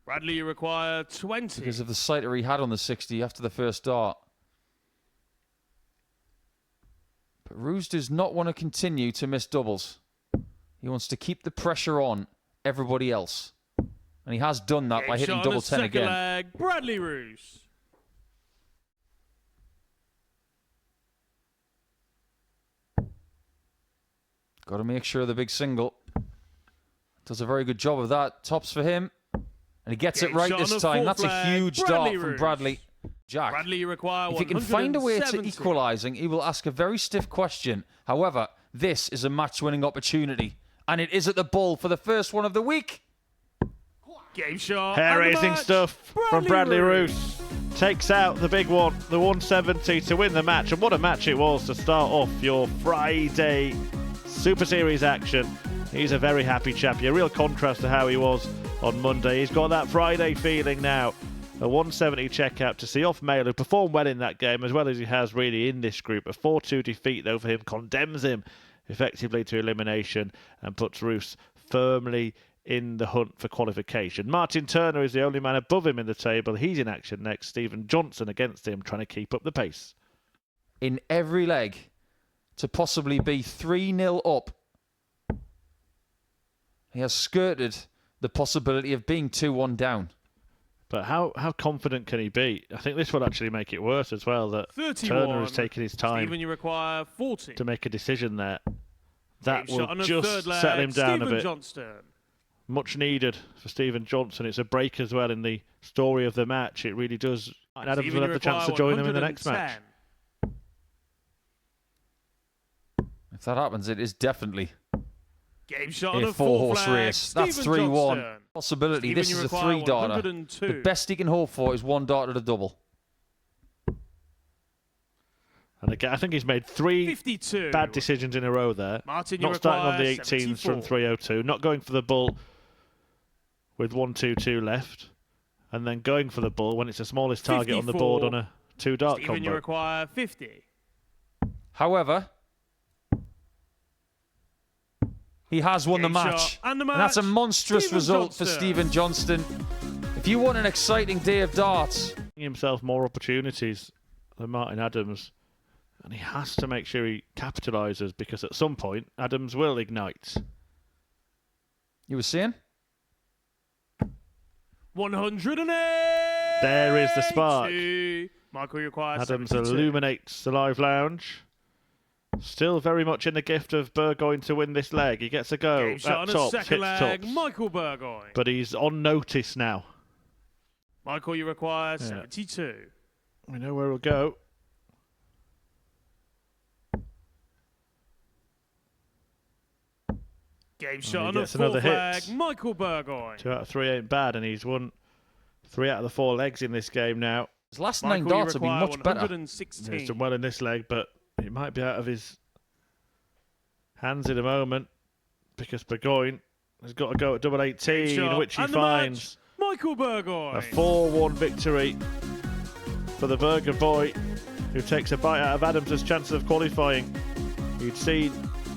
Bradley, you require 20. Because of the sighter he had on the 60 after the first dart. But Roos does not want to continue to miss doubles. He wants to keep the pressure on everybody else. And he has done that by hitting double 10 again. Leg, Bradley Roos. Got to make sure the big single. Does a very good job of that. Tops for him. And he gets it right this time. That's a huge dart from Bradley. Jack, Bradley, you require if he can find a way to equalising, he will ask a very stiff question. However, this is a match-winning opportunity. And it is at the bull for the first one of the week. Game shot. Hair-raising stuff from Bradley Roos. Takes out the big one, the 170 to win the match. And what a match it was to start off your Friday Super Series action. He's a very happy chappy. A real contrast to how he was on Monday. He's got that Friday feeling now. A 170 checkout to see off Mail, who performed well in that game, as well as he has really in this group. A 4-2 defeat, though, for him condemns him effectively to elimination and puts Roos firmly in the hunt for qualification. Martin Turner is the only man above him in the table. He's in action next. Stephen Johnson against him, trying to keep up the pace. In every leg, to possibly be 3-0 up, he has skirted the possibility of being 2-1 down. But how confident can he be? I think this will actually make it worse as well, that Turner has taken his time Stephen, you require 40. to make a decision there. That Game will just settle him down a bit. Johnston. Much needed for Stephen Johnson. It's a break as well in the story of the match. It really does. And Adams will have the chance to join them in the next match. If that happens, it is definitely Game shot on a a four-horse race. That's 3-1. Possibility. Stephen, this is a 3-darter. The best he can hope for is 1 dart at a double. And again, I think he's made 3 52. bad decisions in a row there. Martin, not starting on the 18s 74. from 302. Not going for the bull with 1-2-2 left. And then going for the bull when it's the smallest target 54. On the board on a 2-dart Stephen, combo. you require 50. However, he has won the match. And that's a monstrous result for Stephen Johnston. If you want an exciting day of darts, himself more opportunities than Martin Adams. And he has to make sure he capitalises, because at some point, Adams will ignite. You were saying? 108. There is the spark. Michael, you require Adams 72. illuminates the live lounge. Still very much in the gift of Burgoyne to win this leg. He gets a go at tops, hits tops. Michael Burgoyne. But he's on notice now. Michael, you require 72. We know where he'll go. Game shot on a another flag. hit. Michael Burgoyne. 2 out of 3 ain't bad, and he's won 3 out of the 4 legs in this game now. His last 9 darts have been much better. He's done well in this leg, but it might be out of his hands in a moment, because Burgoyne has got to go at double 18, which he finds. Michael Burgoyne. A 4-1 victory for the Burger boy, who takes a bite out of Adams' chances of qualifying. You'd seen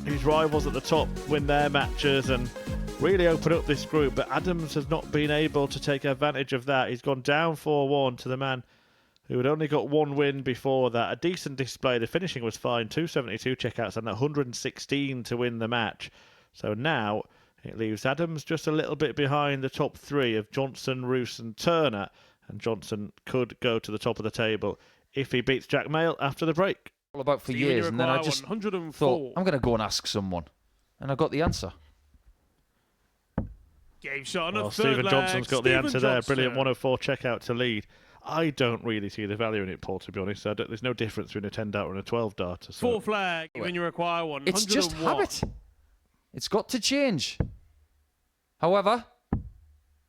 his rivals at the top win their matches and really open up this group, but Adams has not been able to take advantage of that. He's gone down 4-1 to the man who had only got 1 win before that. A decent display. The finishing was fine. 272 checkouts and 116 to win the match. So now it leaves Adams just a little bit behind the top 3 of Johnson, Roos and Turner. And Johnson could go to the top of the table if he beats Jack Mail after the break. All about for years, and then I just thought, I'm going to go and ask someone. And I got the answer. Game shot on well, a third Stephen leg. Johnson's got the answer there. Johnston. Brilliant 104 checkout to lead. I don't really see the value in it, Paul, to be honest. There's no difference between a 10-darter and a 12-darter. So. 4 flag when you require 101. It's just habit. It's got to change. However,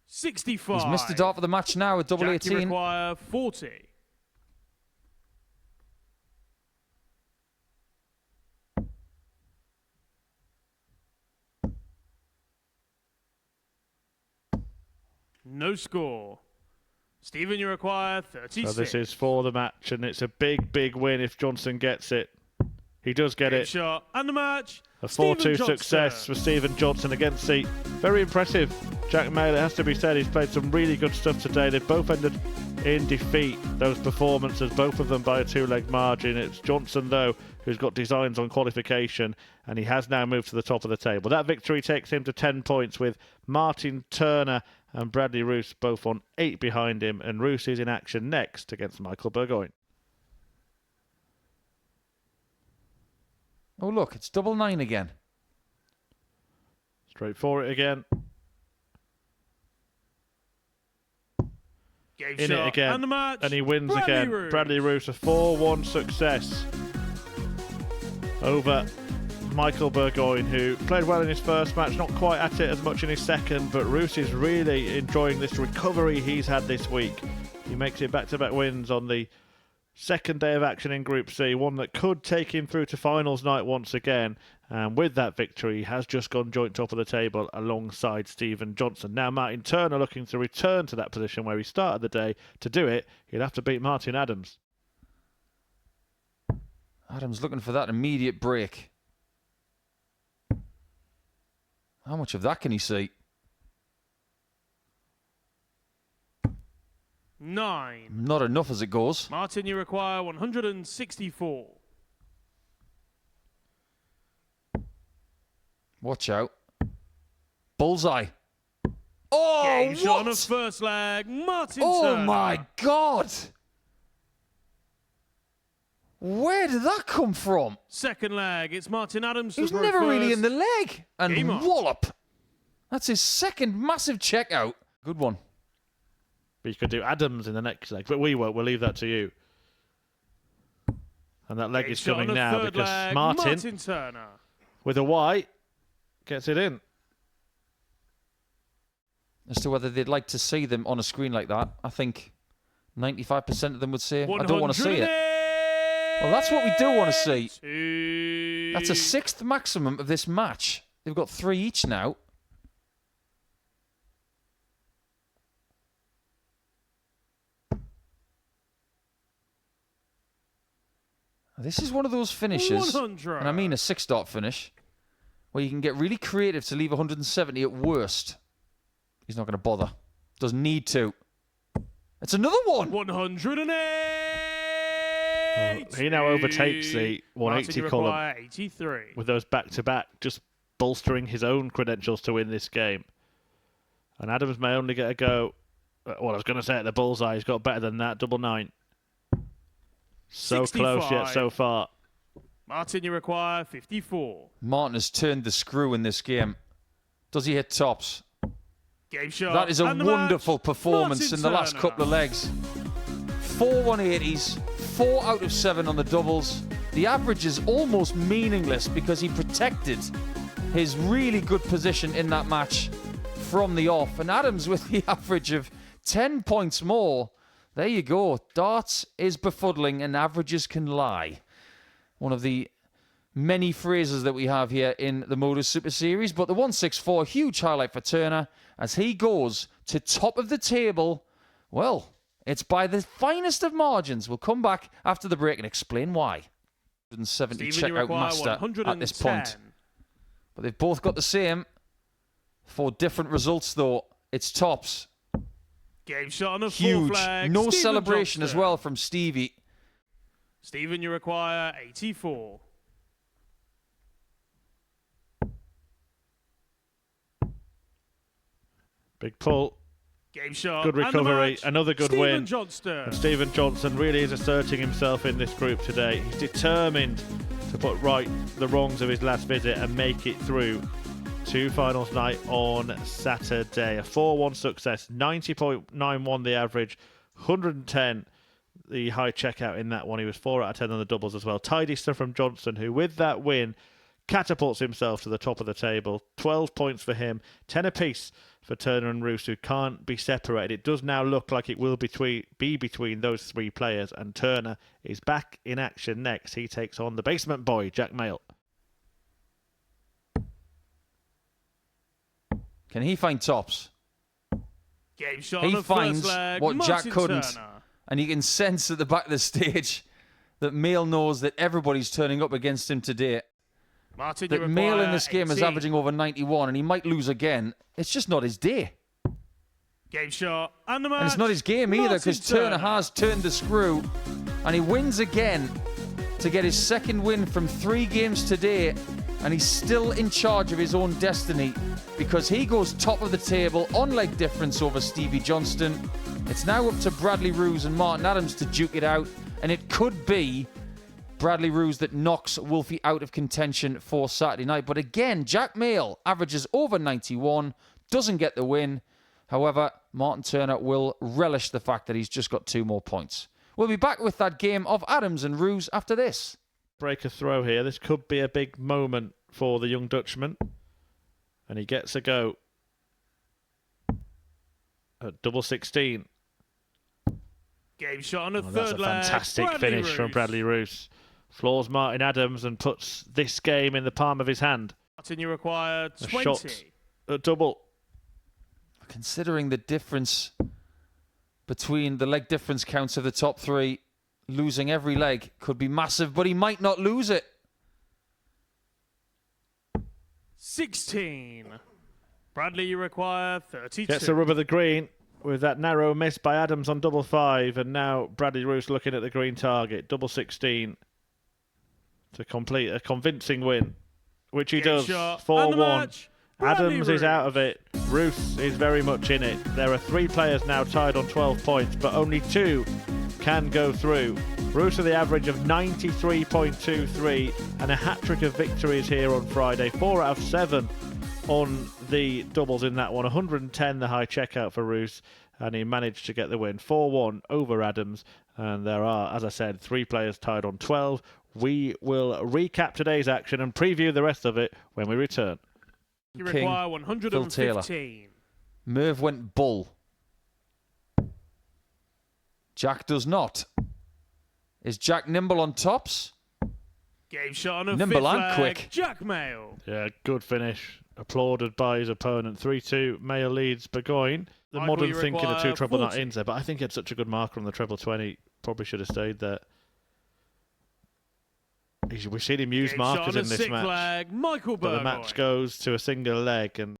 65. he's missed a dart for the match now with double 18. You require 40. No score. Stephen, you require 36. So this is for the match, and it's a big, big win if Johnson gets it. He does get Game it. shot and the match. A Stephen 4-2 Johnston. success for Stephen Johnson against the very impressive Jack Mail. It has to be said, he's played some really good stuff today. They've both ended in defeat, those performances, both of them by a 2-leg margin. It's Johnson, though, who's got designs on qualification, and he has now moved to the top of the table. That victory takes him to 10 points, with Martin Turner and Bradley Roos both on 8 behind him, and Roos is in action next against Michael Burgoyne. Oh, look, it's 9-9 again. Straight for it again. Game In shot it again. and the match. And he wins Bradley again. Roos. Bradley Roos, a 4-1 success over Michael Burgoyne, who played well in his first match, not quite at it as much in his second, but Roos is really enjoying this recovery he's had this week. He makes it back-to-back wins on the second day of action in Group C, one that could take him through to finals night once again. And with that victory, he has just gone joint top of the table alongside Stephen Johnson. Now Martin Turner looking to return to that position where he started the day. To do it, he'll have to beat Martin Adams. Adams looking for that immediate break. How much of that can he see? 9. Not enough as it goes. Martin, you require 164. Watch out. Bullseye. Oh, Game shot on the what? first leg. Martin Oh, Turner. my God. Where did that come from? Second leg. It's Martin Adams. He was to throw never really first. in the leg. Game And on. wallop. That's his second massive checkout. Good one. But you could do Adams in the next leg, but we won't. We'll leave that to you. And that leg Game is shot on coming the now third because leg. Martin, Turner. with a white, gets it in. As to whether they'd like to see them on a screen like that, I think 95% of them would say, I don't want to see it. Well, that's what we do want to see. That's a 6th maximum of this match. They've got 3 each now. This is one of those finishes, 100. and I mean a 6-dot finish, where you can get really creative to leave 170 at worst. He's not going to bother. Doesn't need to. It's another one. 108. He now overtakes the 180 Martin, you column require 83. with those back-to-back, just bolstering his own credentials to win this game. And Adams may only get a go. Well, I was going to say at the bullseye. He's got better than that. 9-9. So 65. close yet so far. Martin, you require 54. Martin has turned the screw in this game. Does he hit tops? Game shot. That is a and the wonderful match, performance Martin in the last Turner. couple of legs. 4 180s, 4 out of 7 on the doubles. The average is almost meaningless because he protected his really good position in that match from the off. And Adams with the average of 10 points more. There you go. Darts is befuddling and averages can lie. One of the many phrases that we have here in the Modus Super Series. But the 164, huge highlight for Turner as he goes to top of the table. Well, it's by the finest of margins. We'll come back after the break and explain why. 170 Stephen, you checkout require master at this 110. point. But they've both got the same. 4 different results, though. It's tops. Game shot on the Huge. fourth flag. No Stephen celebration as Johnston. well from Stevie. Stephen, you require 84. Big pull. Game shot. Good and the recovery. match, Another good Stephen win. Johnston. And Stephen Johnson really is asserting himself in this group today. He's determined to put right the wrongs of his last visit and make it through to finals night on Saturday. A 4-1 success, 90.91 the average, 110 the high checkout in that one. He was 4 out of 10 on the doubles as well. Tidy stuff from Johnson, who with that win catapults himself to the top of the table. 12 points for him, 10 apiece for Turner and Roos, who can't be separated. It does now look like it will be between those 3 players, and Turner is back in action next. He takes on the basement boy, Jack Mail. Can he find tops? Game shot He on the finds first leg. what Martin Jack couldn't. Turner. And you can sense at the back of the stage that Mail knows that everybody's turning up against him today. Martin, That you Mail in require this game is 18. averaging over 91 and he might lose again. It's just not his day. Game shot and the match. And it's not his game either, Martin because Turner has turned the screw and he wins again to get his second win from 3 games today, and he's still in charge of his own destiny because he goes top of the table on leg difference over Stevie Johnston. It's now up to Bradley Roos and Martin Adams to duke it out, and it could be Bradley Roos that knocks Wolfie out of contention for Saturday night. But again, Jack Mail averages over 91, doesn't get the win. However, Martin Turner will relish the fact that he's just got 2 more points. We'll be back with that game of Adams and Roos after this. Break a throw here. This could be a big moment for the young Dutchman. And he gets a go at double 16. Game shot on the That's a third leg. fantastic Bradley finish from Roos. Bradley Roos. Floors Martin Adams and puts this game in the palm of his hand. Martin, you require A 20. shot at double. Considering the difference between the leg difference counts of the top 3, losing every leg could be massive, but he might not lose it. 16. Bradley, you require 32. Gets a rub of the green with that narrow miss by Adams on double 5. And now Bradley Roos looking at the green target. Double 16 to complete a convincing win, which he Game does. shot and the 4-1. match. Bradley Adams is Roos. out of it. Roos is very much in it. There are 3 players now tied on 12 points, but only 2 can go through. Roos with the average of 93.23 and a hat-trick of victories here on Friday. 4 out of 7 on the doubles in that one. 110 the high checkout for Roos, and he managed to get the win. 4-1 over Adams, and there are, as I said, 3 players tied on 12. We will recap today's action and preview the rest of it when we return. You King, require Phil Taylor. 115. Merv went bull. Jack does not. Is Jack nimble on tops? Game shot on a Nimble fifth and leg. quick. Jack Mail. Yeah, good finish. Applauded by his opponent. 3-2. Mayo leads Burgoyne. The Michael, modern you thinking of 2 require treble 40. 19s there, but I think he had such a good marker on the treble 20. Probably should have stayed there. We've seen him use Game shot markers on a in this sixth match. leg. Michael But the Burgoyne. match goes to a single leg. And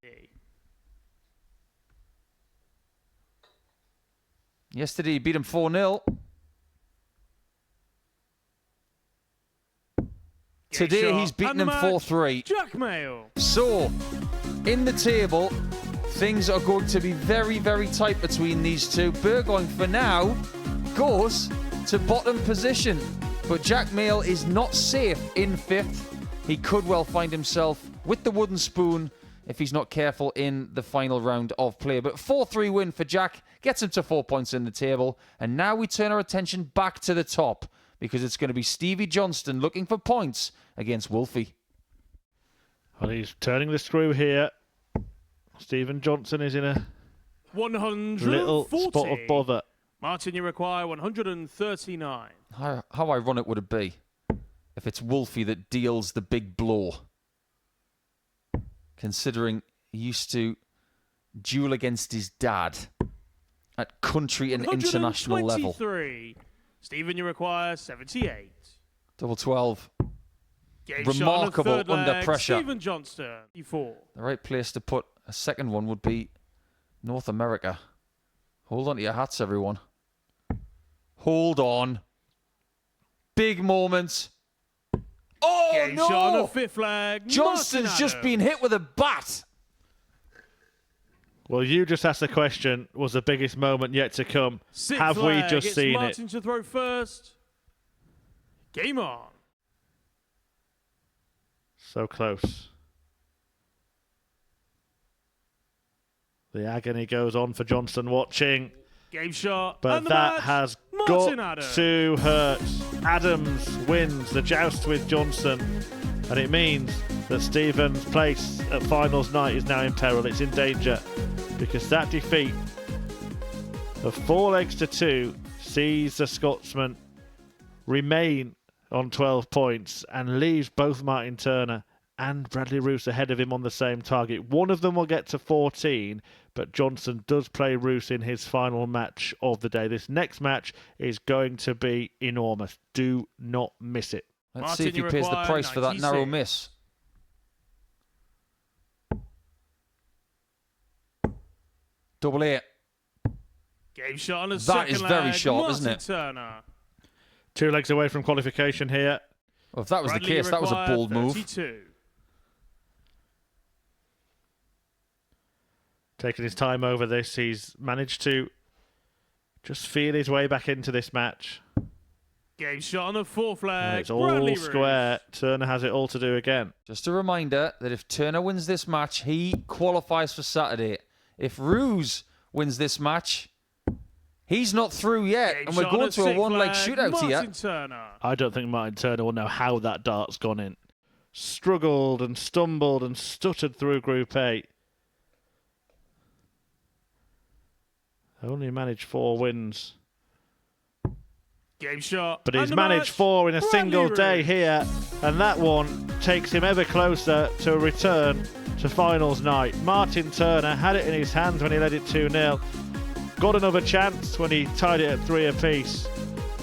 Yesterday he beat him 4-0. Today shot he's beaten and the him match. 4-3. Jack Mail. So, in the table, things are going to be very, very tight between these two. Burgoyne, for now, goes to bottom position. But Jack Mail is not safe in 5th. He could well find himself with the wooden spoon if he's not careful in the final round of play. But 4-3 win for Jack gets him to 4 points in the table. And now we turn our attention back to the top, because it's going to be Stevie Johnston looking for points against Wolfie. well, he's turning the screw here. Stephen Johnson is in a 140. little spot of bother. Martin, you require 139. How ironic would it be if it's Wolfie that deals the big blow? Considering he used to duel against his dad at country and international level. 123. Stephen, you require 78. Double 12. Game Remarkable shot on the third under leg. pressure. Stephen Johnston, 4. The right place to put a second one would be North America. Hold on to your hats, everyone. Hold on. Big moment. Oh, Game no! shot on the fifth leg. Johnston's Martin just Adams. been hit with a bat. Well, you just asked the question, was the biggest moment yet to come? Sixth Have we leg. just It's seen Martin it? to throw first. Game on. So close. The agony goes on for Johnston watching. Game shot. But and the that match. has Martin got Adams. to hurt. Adams wins the joust with Johnston, and it means that Stephen's place at finals night is now in peril. It's in danger, because that defeat of 4-2 sees the Scotsman remain on 12 points and leaves both Martin Turner and Bradley Roos ahead of him on the same target. One of them will get to 14, but Johnson does play Roos in his final match of the day. This next match is going to be enormous. Do not miss it. Let's Martin, see if he pays the price for that narrow miss. Double 8. Game shot on a That is very sharp, isn't it? Turner. 2 legs away from qualification here. Well, if that was the case, that was a bold move. 32. Taking his time over this, he's managed to just feel his way back into this match. Game shot on a 4th leg. And it's all square. Turner has it all to do again. Just a reminder that if Turner wins this match, he qualifies for Saturday. If Roos wins this match, he's not through yet, and we're going to a one-leg shootout here. Turner. I don't think Martin Turner will know how that dart's gone in. Struggled and stumbled and stuttered through Group 8. Only managed 4 wins. Game shot. But he's managed 4 in a single day here, and that one takes him ever closer to a return to finals night. Martin Turner had it in his hands when he led it 2-0. Got another chance when he tied it at 3 apiece.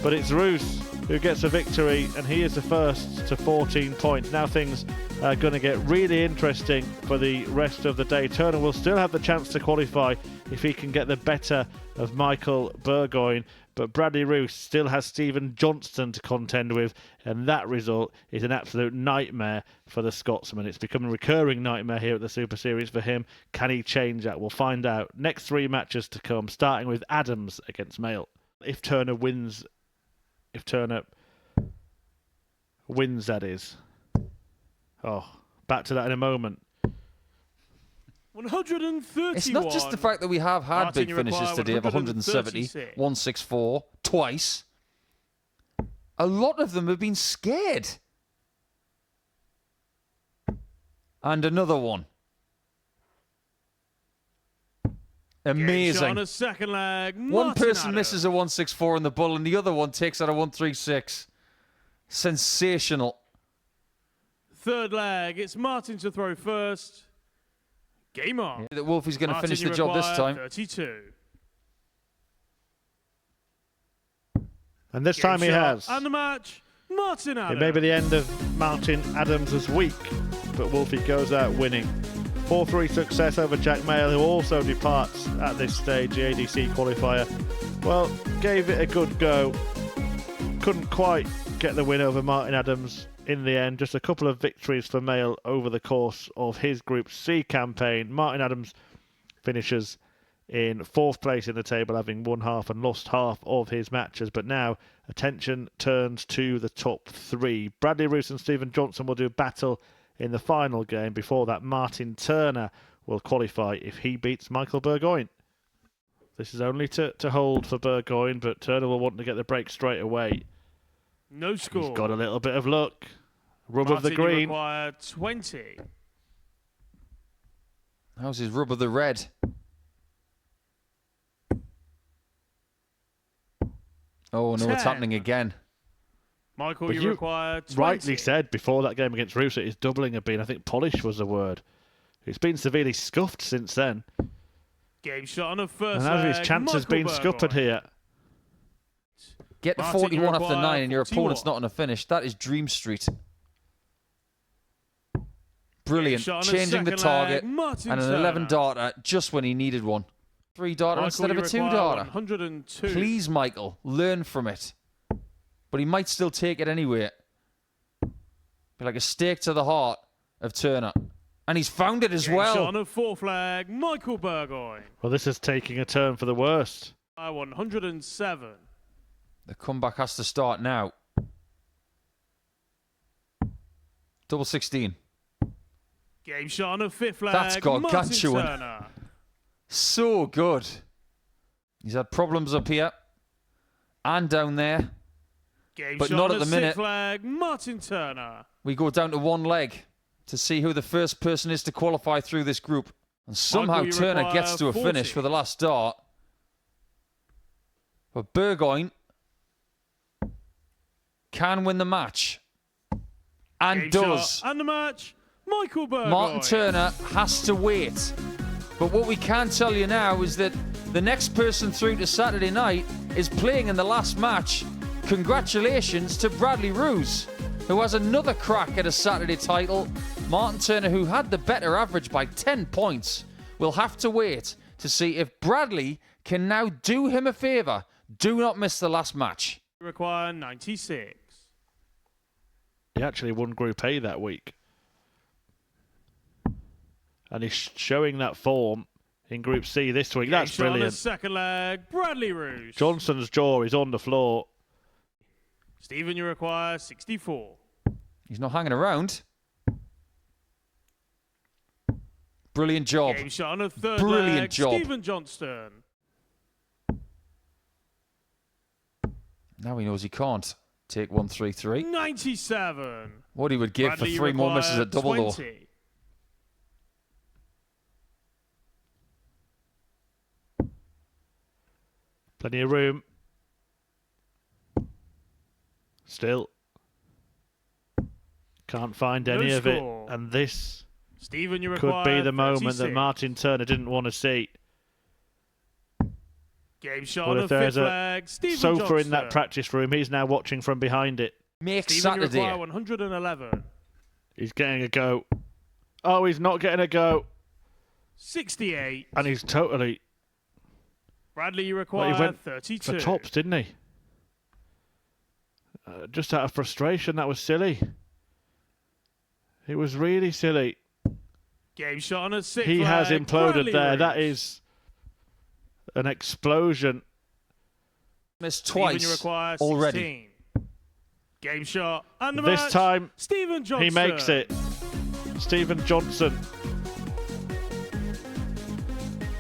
But it's Roos who gets a victory, and he is the first to 14 points. Now things are going to get really interesting for the rest of the day. Turner will still have the chance to qualify if he can get the better of Michael Burgoyne. But Bradley Roos still has Stephen Johnston to contend with, and that result is an absolute nightmare for the Scotsman. It's become a recurring nightmare here at the Super Series for him. Can he change that? We'll find out. Next 3 matches to come, starting with Adams against Mail. If Turner wins, that is. Oh, back to that in a moment. 131. It's not just the fact that we have had Martin, big finishes today of 170, 164, twice. A lot of them have been scared. And another one. Amazing. On a second leg. One person misses a 164 in the bull and the other one takes out a 136. Sensational. 3rd leg. It's Martin to throw first. Game on. That Wolfie's going to finish the job this time. 32. And this time he has. And the match, Martin Adams. It may be the end of Martin Adams' week, but Wolfie goes out winning. 4-3 success over Jack Mayle, who also departs at this stage, the ADC qualifier. Well, gave it a good go. Couldn't quite get the win over Martin Adams in the end. Just a couple of victories for Mayle over the course of his Group C campaign. Martin Adams finishes in 4th place in the table, having won half and lost half of his matches. But now attention turns to the top 3. Bradley Roos and Stephen Johnson will do battle in the final game. Before that, Martin Turner will qualify if he beats Michael Burgoyne. This is only to hold for Burgoyne, but Turner will want to get the break straight away. No score. He's got a little bit of luck. Rub of the green. 20. How's his rub of the red? Oh no, 10. It's happening again. Michael, But you require 20. Rightly said before that game against Roos, his doubling had been, I think polish was the word. It's been severely scuffed since then. Game shot on a first And leg. his chance has been scuppered here. Get to Martin, 41 off the 9 and your 41. opponent's not on a finish. That is Dream Street. Brilliant. Changing the target. And an 11 darter just when he needed one. 3 darter instead of a 2 darter. 102. Please, Michael, learn from it. But he might still take it anyway. Be like a stake to the heart of Turner. And he's found it as well. On a 4th leg, Michael Burgoyne. Well, this is taking a turn for the worst. 107. The comeback has to start now. Double 16. Game shot on a 5th leg. That's gargantuan. Martin Turner. So good. He's had problems up here and down there. Game But shot not on at the a minute. 6th leg, Martin Turner. We go down to 1 leg to see who the first person is to qualify through this group. And somehow Michael, you Turner require gets to a 40. finish for the last dart. But Burgoyne can win the match. And Game does. shot and the match, Michael Burgoyne. Martin Turner has to wait. But what we can tell you now is that the next person through to Saturday night is playing in the last match. Congratulations to Bradley Roos, who has another crack at a Saturday title. Martin Turner, who had the better average by 10 points, will have to wait to see if Bradley can now do him a favour. Do not miss the last match. Require 96. He actually won Group A that week. And he's showing that form in Group C this week. That's Game shot on the brilliant. second leg, Bradley Roos. Johnson's jaw is on the floor. Stephen, you require 64. He's not hanging around. Brilliant job. Game shot on the third Brilliant leg, job. Stephen Johnston. Now he knows he can't take 1-3-3. 97. What he would give Bradley, for 3 more misses require at double 20. though. Plenty of room. Still. Can't find any of it. score. And this Stephen, you could require be the moment 36. that Martin Turner didn't want to see. Game shot Well, on if the there's fifth a leg, Stephen sofa Johnston. in that practice room, he's now watching from behind it. Make Stephen, you Saturday. require 111. He's getting a go. Oh, he's not getting a go. 68. And he's totally Bradley, you well, require he went 32. for tops, didn't he? Just out of frustration, that was silly. It was really silly. Game shot on a sixth He leg, has imploded Bradley there. Roos. That is an explosion. Missed Stephen, you twice require 16. already. Game shot. And the This match, time, Stephen Johnston. he makes it. Stephen Johnson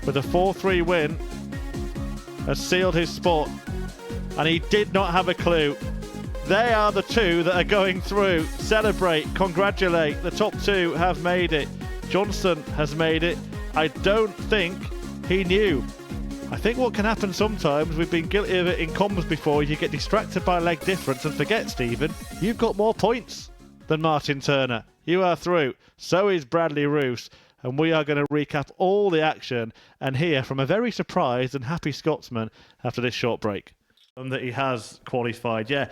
with a 4-3 win has sealed his spot, and he did not have a clue. They are the two that are going through. Celebrate, congratulate. The top two have made it. Johnson has made it. I don't think he knew. I think what can happen sometimes, we've been guilty of it in comms before, you get distracted by leg difference and forget, Stephen, you've got more points than Martin Turner. You are through. So is Bradley Roos. And we are going to recap all the action and hear from a very surprised and happy Scotsman after this short break. That he has qualified, yeah.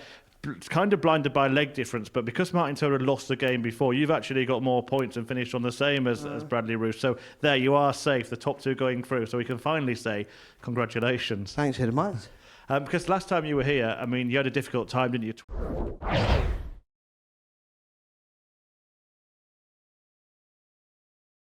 Kind of blinded by leg difference, but because Martin Turner lost the game before, you've actually got more points and finished on the same as Bradley Roos. So there, you are safe, the top two going through. So we can finally say congratulations. Thanks very much. Because last time you were here, I mean, you had a difficult time, didn't you?